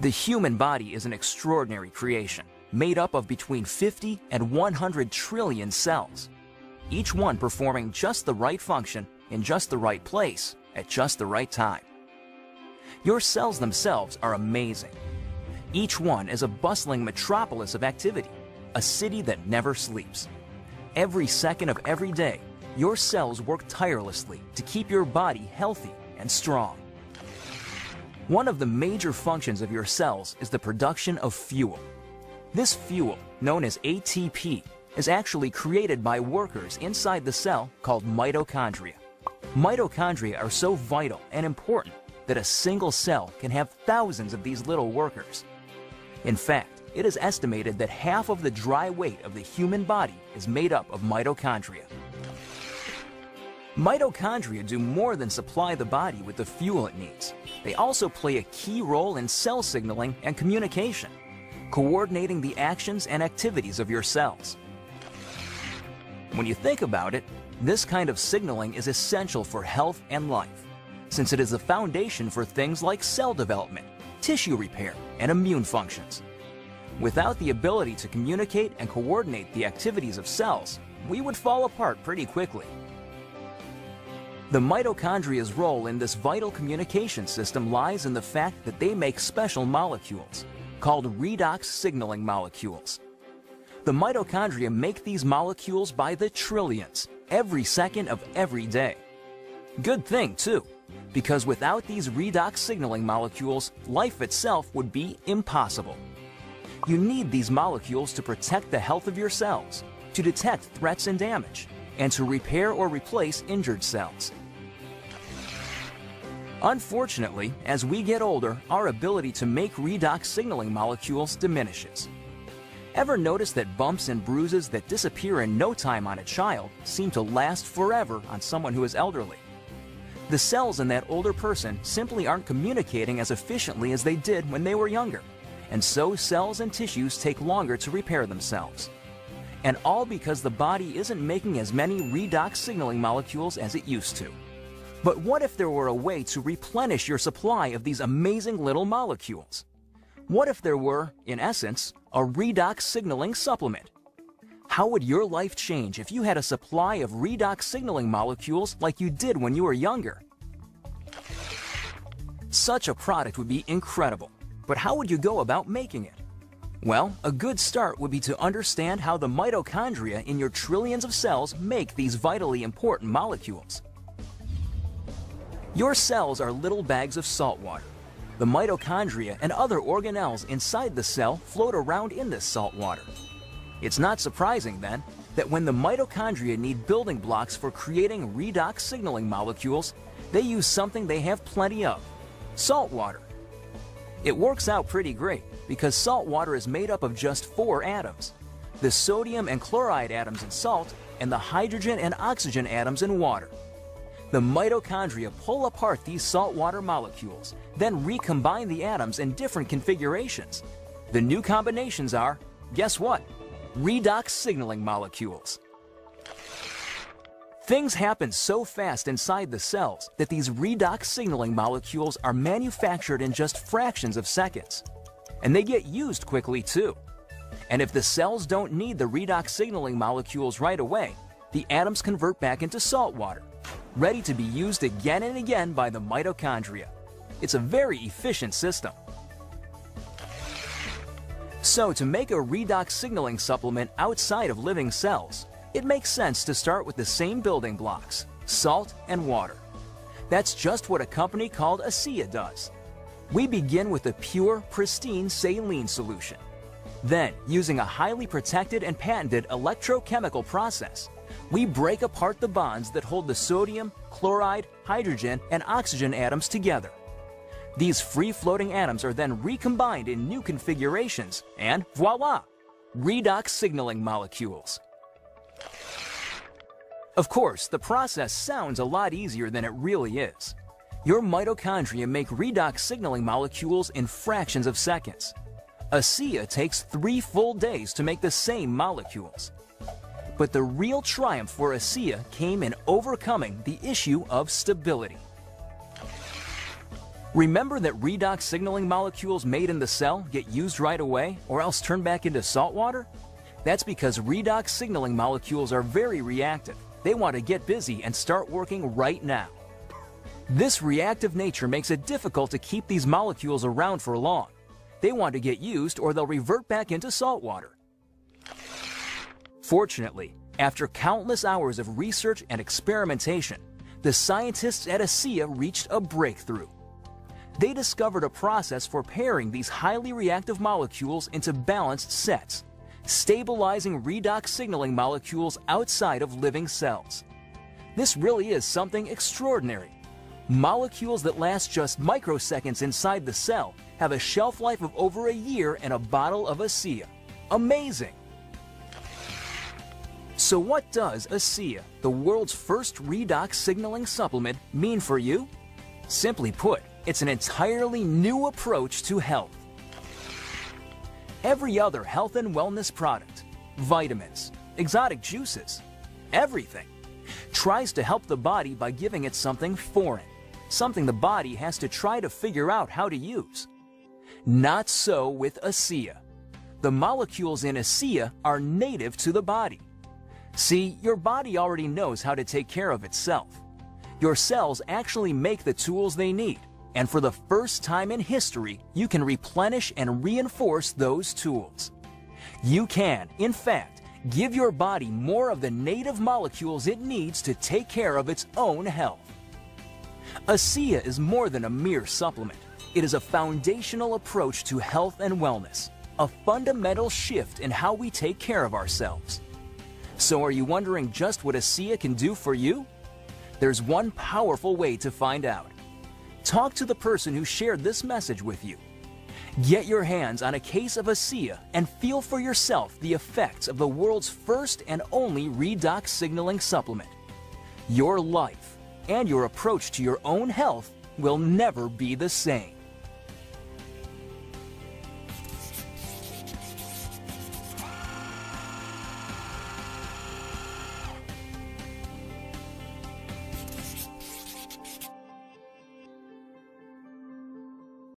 The human body is an extraordinary creation, made up of between 50 and 100 trillion cells, each one performing just the right function in just the right place at just the right time. Your cells themselves are amazing. Each one is a bustling metropolis of activity, a city that never sleeps. Every second of every day, your cells work tirelessly to keep your body healthy and strong. One of the major functions of your cells is the production of fuel. This fuel, known as ATP, is actually created by workers inside the cell called mitochondria. Mitochondria are so vital and important that a single cell can have thousands of these little workers. In fact, it is estimated that half of the dry weight of the human body is made up of mitochondria. Mitochondria do more than supply the body with the fuel it needs. They also play a key role in cell signaling and communication, coordinating the actions and activities of your cells. When you think about it, this kind of signaling is essential for health and life, since it is the foundation for things like cell development, tissue repair, and immune functions. Without the ability to communicate and coordinate the activities of cells, we would fall apart pretty quickly. The mitochondria's role in this vital communication system lies in the fact that they make special molecules, called redox signaling molecules. The mitochondria make these molecules by the trillions, every second of every day. Good thing, too, because without these redox signaling molecules, life itself would be impossible. You need these molecules to protect the health of your cells, to detect threats and damage, and to repair or replace injured cells. Unfortunately, as we get older, our ability to make redox signaling molecules diminishes. Ever notice that bumps and bruises that disappear in no time on a child seem to last forever on someone who is elderly? The cells in that older person simply aren't communicating as efficiently as they did when they were younger, and so cells and tissues take longer to repair themselves. And all because the body isn't making as many redox signaling molecules as it used to. But what if there were a way to replenish your supply of these amazing little molecules? What if there were, in essence, a redox signaling supplement? How would your life change if you had a supply of redox signaling molecules like you did when you were younger? Such a product would be incredible, but how would you go about making it? Well, a good start would be to understand how the mitochondria in your trillions of cells make these vitally important molecules. Your cells are little bags of salt water. The mitochondria and other organelles inside the cell float around in this salt water. It's not surprising, then, that when the mitochondria need building blocks for creating redox signaling molecules, they use something they have plenty of: salt water. It works out pretty great because salt water is made up of just 4 atoms: the sodium and chloride atoms in salt and the hydrogen and oxygen atoms in water. The mitochondria pull apart these saltwater molecules, then recombine the atoms in different configurations. The new combinations are, guess what? Redox signaling molecules. Things happen so fast inside the cells that these redox signaling molecules are manufactured in just fractions of seconds. And they get used quickly too. And if the cells don't need the redox signaling molecules right away, the atoms convert back into salt water, ready to be used again and again by the mitochondria. It's a very efficient system. So to make a redox signaling supplement outside of living cells, it makes sense to start with the same building blocks: salt and water. That's just what a company called ASEA does. We begin with a pure, pristine saline solution. Then, using a highly protected and patented electrochemical process, we break apart the bonds that hold the sodium, chloride, hydrogen, and oxygen atoms together. These free-floating atoms are then recombined in new configurations, and voila! Redox signaling molecules. Of course, the process sounds a lot easier than it really is. Your mitochondria make redox signaling molecules in fractions of seconds. ASEA takes 3 full days to make the same molecules. But the real triumph for ASEA came in overcoming the issue of stability. Remember that redox signaling molecules made in the cell get used right away or else turn back into salt water? That's because redox signaling molecules are very reactive. They want to get busy and start working right now. This reactive nature makes it difficult to keep these molecules around for long. They want to get used or they'll revert back into salt water. Fortunately, after countless hours of research and experimentation, the scientists at ASEA reached a breakthrough. They discovered a process for pairing these highly reactive molecules into balanced sets, stabilizing redox signaling molecules outside of living cells. This really is something extraordinary. Molecules that last just microseconds inside the cell have a shelf life of over a year in a bottle of ASEA. Amazing! So what does ASEA, the world's first redox signaling supplement, mean for you? Simply put, it's an entirely new approach to health. Every other health and wellness product, vitamins, exotic juices, everything, tries to help the body by giving it something foreign, something the body has to try to figure out how to use. Not so with ASEA. The molecules in ASEA are native to the body. See, your body already knows how to take care of itself. Your cells actually make the tools they need, and for the first time in history, you can replenish and reinforce those tools. You can, in fact, give your body more of the native molecules it needs to take care of its own health. ASEA is more than a mere supplement. It is a foundational approach to health and wellness, a fundamental shift in how we take care of ourselves. So are you wondering just what ASEA can do for you? There's one powerful way to find out. Talk to the person who shared this message with you. Get your hands on a case of ASEA and feel for yourself the effects of the world's first and only redox signaling supplement. Your life and your approach to your own health will never be the same.